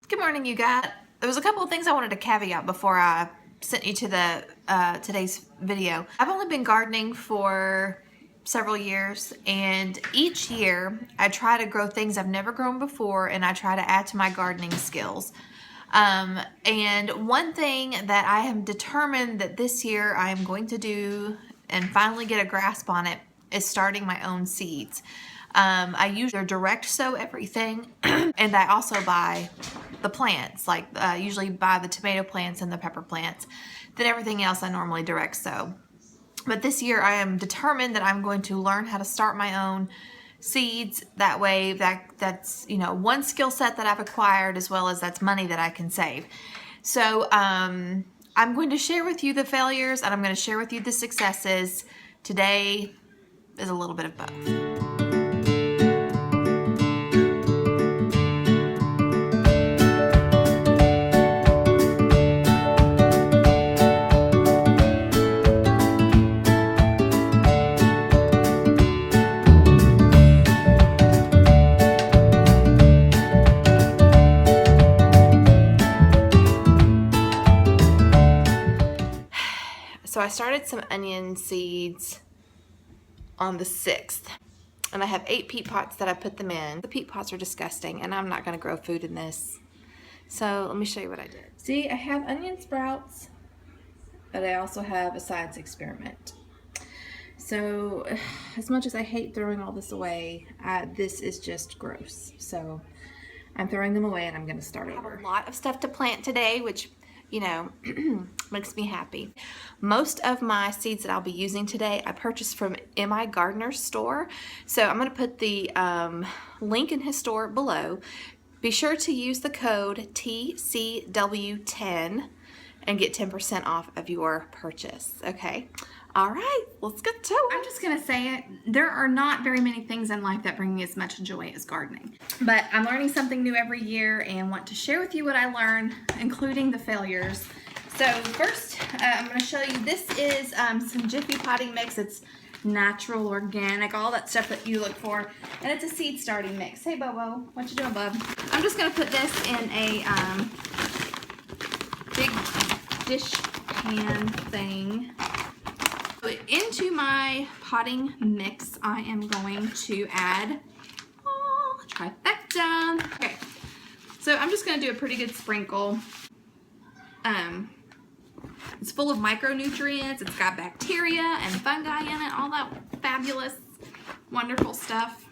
Good morning, you guys. There was a couple of things I wanted to caveat before I sent you to the today's video. I've only been gardening for several years, and each year I try to grow things I've never grown before, and I try to add to my gardening skills. And one thing that I am determined that this year I am going to do and finally get a grasp on it is starting my own seeds. I usually direct sow everything, and I also buy the plants, like usually buy the tomato plants and the pepper plants. Then everything else I normally direct sow. But this year I am determined that I'm going to learn how to start my own seeds. That way that's one skill set that I've acquired, as well as that's money that I can save. So I'm going to share with you the failures, and I'm going to share with you the successes. Today is a little bit of both. So I started some onion seeds on the 6th, and I have 8 peat pots that I put them in. The peat pots are disgusting, and I'm not going to grow food in this. So let me show you what I did. See, I have onion sprouts, but I also have a science experiment. So as much as I hate throwing all this away, this is just gross. So I'm throwing them away, and I'm going to start over. I have a lot of stuff to plant today, which makes me happy. Most of my seeds that I'll be using today I purchased from M.I. Gardener's store. So I'm going to put the link in his store below. Be sure to use the code TCW10 and get 10% off of your purchase. Okay. All right, let's get to it. I'm just gonna say it, there are not very many things in life that bring me as much joy as gardening. But I'm learning something new every year and want to share with you what I learned, including the failures. So first, I'm gonna show you, this is some Jiffy potting mix. It's natural, organic, all that stuff that you look for. And it's a seed starting mix. Hey Bobo, what you doing, bub? I'm just gonna put this in a big dish pan thing. Into my potting mix, I am going to add trifecta. Okay, so I'm just going to do a pretty good sprinkle. It's full of micronutrients. It's got bacteria and fungi in it, all that fabulous, wonderful stuff.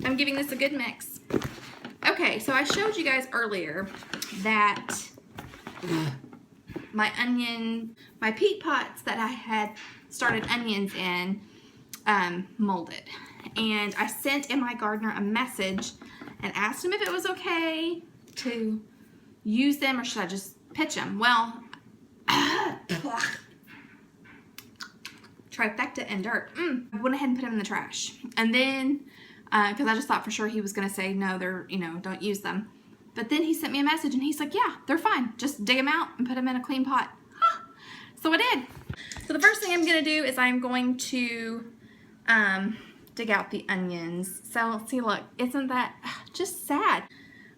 I'm giving this a good mix. Okay, so I showed you guys earlier that my peat pots that I had started onions in molded, and I sent M.I. Gardener a message and asked him if it was okay to use them or should I just pitch them. Well, trifecta and dirt. I went ahead and put them in the trash, and then because I just thought for sure he was gonna say no, they're don't use them. But then he sent me a message and he's like, yeah, they're fine. Just dig them out and put them in a clean pot. So I did. So the first thing I'm going to do is I'm going to dig out the onions. So let's see, look, isn't that just sad?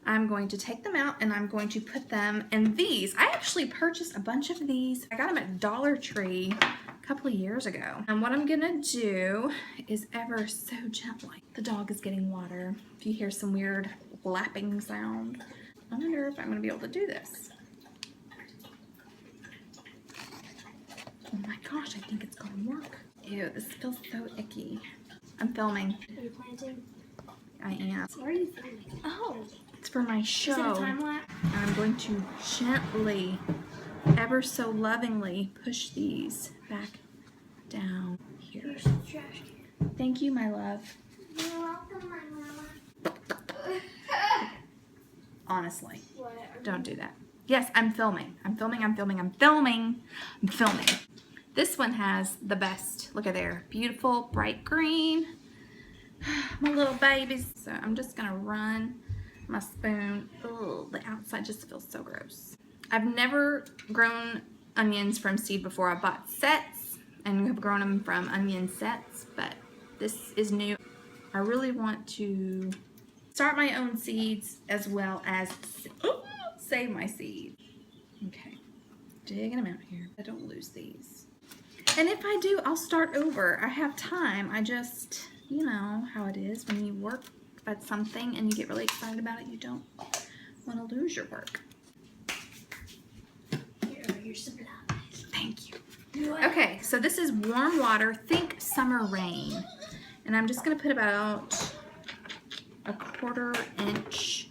I'm going to take them out and I'm going to put them in these. I actually purchased a bunch of these. I got them at Dollar Tree a couple of years ago. And what I'm going to do is ever so gently. The dog is getting water. If you hear some weird lapping sound, I wonder if I'm going to be able to do this. Oh my gosh, I think it's going to work. Ew, this feels so icky. I'm filming. Are you planting? I am. Where are you filming? Oh. It's for my show. Is it a time lapse? And I'm going to gently, ever so lovingly, push these back down here. Here's the trash can. Thank you, my love. You're welcome, my mama. Honestly, Whatever. don't do that. Yes, I'm filming. I'm filming. This one has the best. Look at there. Beautiful, bright green. My little babies. So I'm just going to run my spoon. Ugh, the outside just feels so gross. I've never grown onions from seed before. I bought sets and have grown them from onion sets, but this is new. I really want to start my own seeds as well as... Oh, save my seed. Okay, digging them out here. I don't lose these. And if I do, I'll start over. I have time. I just, you know how it is when you work at something and you get really excited about it, you don't want to lose your work. Here are your supplies. Thank you. Okay, so this is warm water. Think summer rain. And I'm just going to put about a 1/4 inch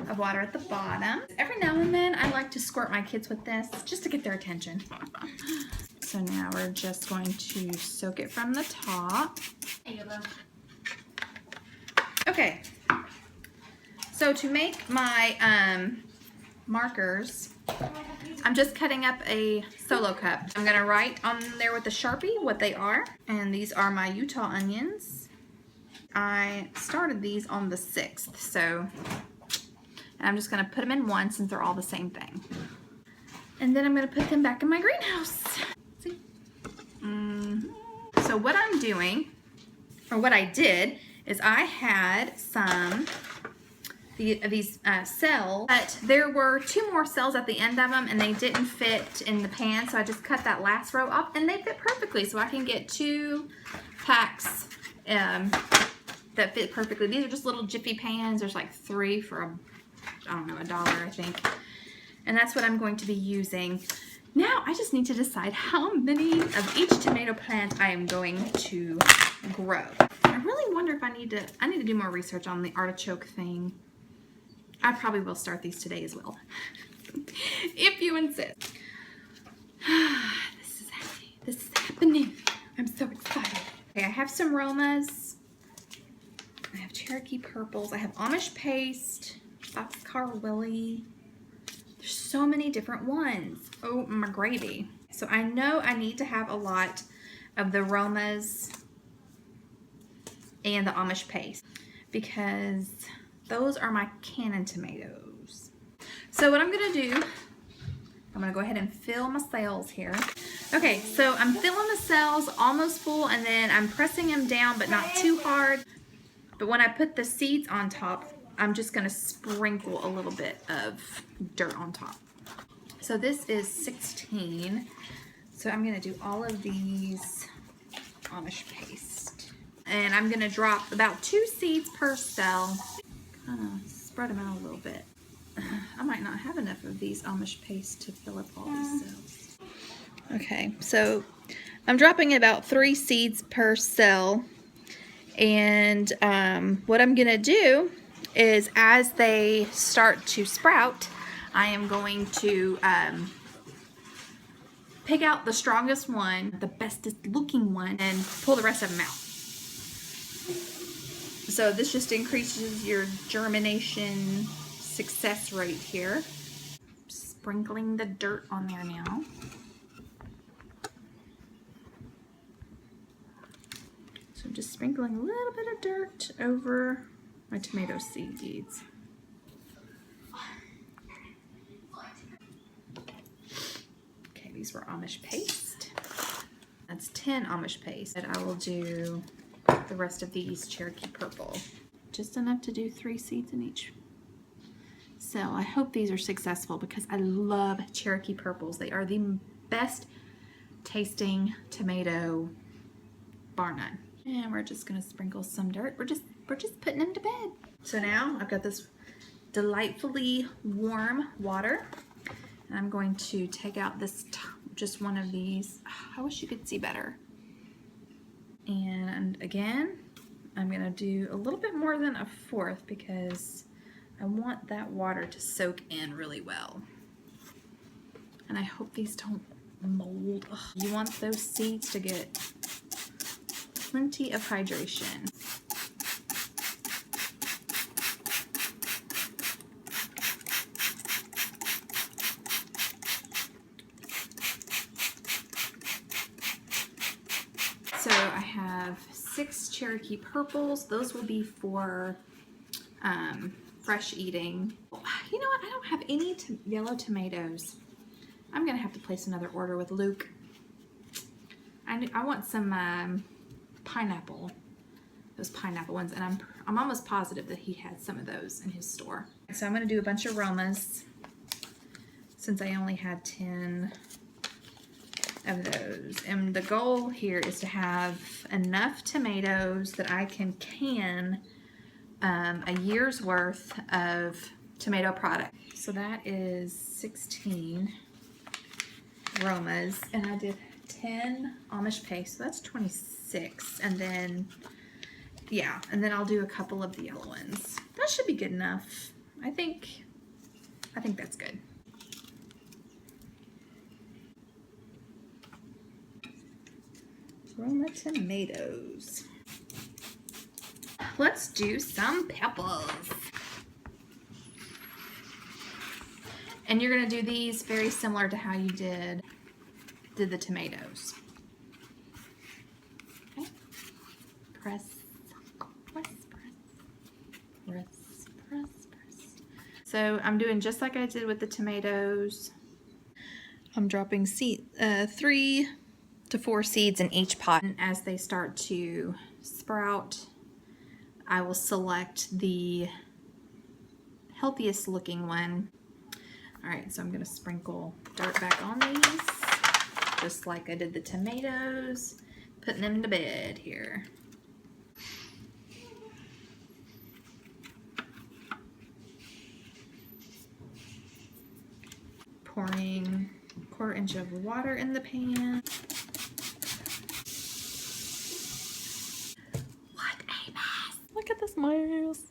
of water at the bottom. Every now and then I like to squirt my kids with this just to get their attention. So now we're just going to soak it from the top. There you go. Okay, so to make my markers, I'm just cutting up a solo cup. I'm gonna write on there with a Sharpie what they are. And these are my Utah onions. I started these on the 6th, so and I'm just gonna put them in one since they're all the same thing. And then I'm gonna put them back in my greenhouse. See? So what I'm doing, or what I did, is I had some these cells, but there were 2 more cells at the end of them and they didn't fit in the pan, so I just cut that last row off and they fit perfectly, so I can get 2 packs that fit perfectly. These are just little Jiffy pans. There's like 3 for I don't know, $1 I think, and that's what I'm going to be using. Now I just need to decide how many of each tomato plant I am going to grow. I really wonder if I need to do more research on the artichoke thing. I probably will start these today as well, if you insist. This is happening. I'm so excited. Okay, I have some Romas. I have Cherokee purples. I have Amish paste, Boxcar Willie. There's so many different ones. Oh my gravy. So I know I need to have a lot of the Romas and the Amish paste because those are my cannon tomatoes. So what I'm gonna do, I'm gonna go ahead and fill my cells here. Okay, so I'm filling the cells almost full and then I'm pressing them down but not too hard. But when I put the seeds on top, I'm just gonna sprinkle a little bit of dirt on top. So this is 16. So I'm gonna do all of these Amish paste. And I'm gonna drop about 2 seeds per cell. Kind of spread them out a little bit. I might not have enough of these Amish paste to fill up all these cells. Okay, so I'm dropping about 3 seeds per cell. And what I'm gonna do is as they start to sprout, I am going to pick out the strongest one, the bestest looking one, and pull the rest of them out. So this just increases your germination success rate here. Sprinkling the dirt on there now. So I'm just sprinkling a little bit of dirt over my tomato seeds. Okay, these were Amish paste. That's 10 Amish paste. And I will do the rest of these Cherokee purple. Just enough to do 3 seeds in each cell. I hope these are successful because I love Cherokee purples. They are the best tasting tomato, bar none. And we're just gonna sprinkle some dirt. We're just putting them to bed. So now I've got this delightfully warm water, and I'm going to take out this just one of these. I wish you could see better. And again, I'm gonna do a little bit more than 1/4 because I want that water to soak in really well. And I hope these don't mold. Ugh. You want those seeds to get plenty of hydration. So I have 6 Cherokee purples. Those will be for fresh eating. You know what? I don't have any yellow tomatoes. I'm gonna have to place another order with Luke. I want some pineapple, those pineapple ones, and I'm almost positive that he had some of those in his store. So I'm gonna do a bunch of Romas. since I only had 10 of those. And the goal here is to have enough tomatoes that I can can a year's worth of tomato product. So that is 16 Romas, and I did 10 Amish paste, so that's 26. And then, yeah, and then I'll do a couple of the yellow ones. That should be good enough. I think that's good. Roma tomatoes. Let's do some peppers. And you're gonna do these very similar to how you did the tomatoes. Okay. Press, press, press, press, press, press. So I'm doing just like I did with the tomatoes. I'm dropping 3 to 4 seeds in each pot. And as they start to sprout, I will select the healthiest looking one. All right, so I'm gonna sprinkle dirt back on these, just like I did the tomatoes, putting them to bed here. Pouring a 1/4 inch of water in the pan. What a mess! Look at this mess.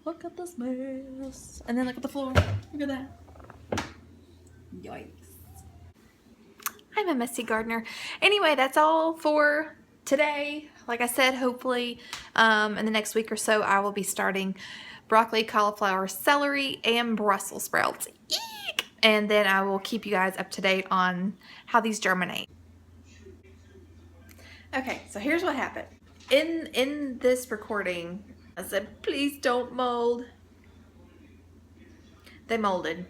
Look at this mess. And then look at the floor. Look at that. Yikes. I'm a messy gardener. Anyway, that's all for today. Like I said, hopefully in the next week or so, I will be starting broccoli, cauliflower, celery, and Brussels sprouts. Eek! And then I will keep you guys up to date on how these germinate. Okay, so here's what happened. In this recording, I said, please don't mold. They molded.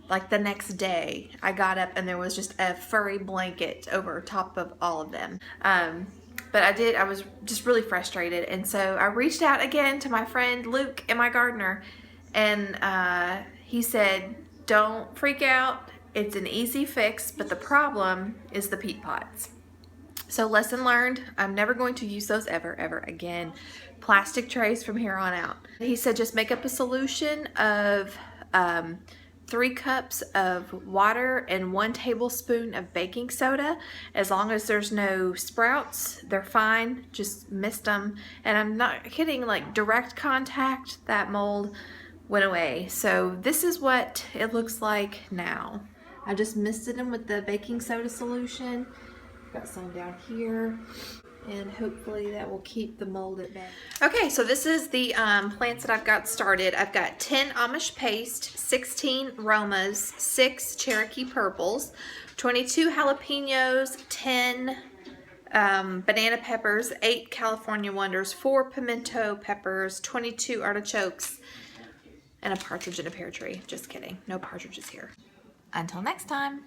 Like the next day, I got up and there was just a furry blanket over top of all of them. But I was just really frustrated. And so I reached out again to my friend Luke and my gardener. And he said, don't freak out. It's an easy fix, but the problem is the peat pots. So lesson learned, I'm never going to use those ever again. Plastic trays from here on out. He said just make up a solution of 3 cups of water and 1 tablespoon of baking soda. As long as there's no sprouts, they're fine. Just mist them. And I'm not kidding, like direct contact, that mold went away. So this is what it looks like now. I just misted them with the baking soda solution. Got some down here. And hopefully that will keep the mold at bay. Okay, so this is the plants that I've got started. I've got 10 Amish paste, 16 Romas, 6 Cherokee purples, 22 jalapenos, 10 banana peppers, 8 California wonders, 4 pimento peppers, 22 artichokes, and a partridge in a pear tree. Just kidding, no partridges here. Until next time.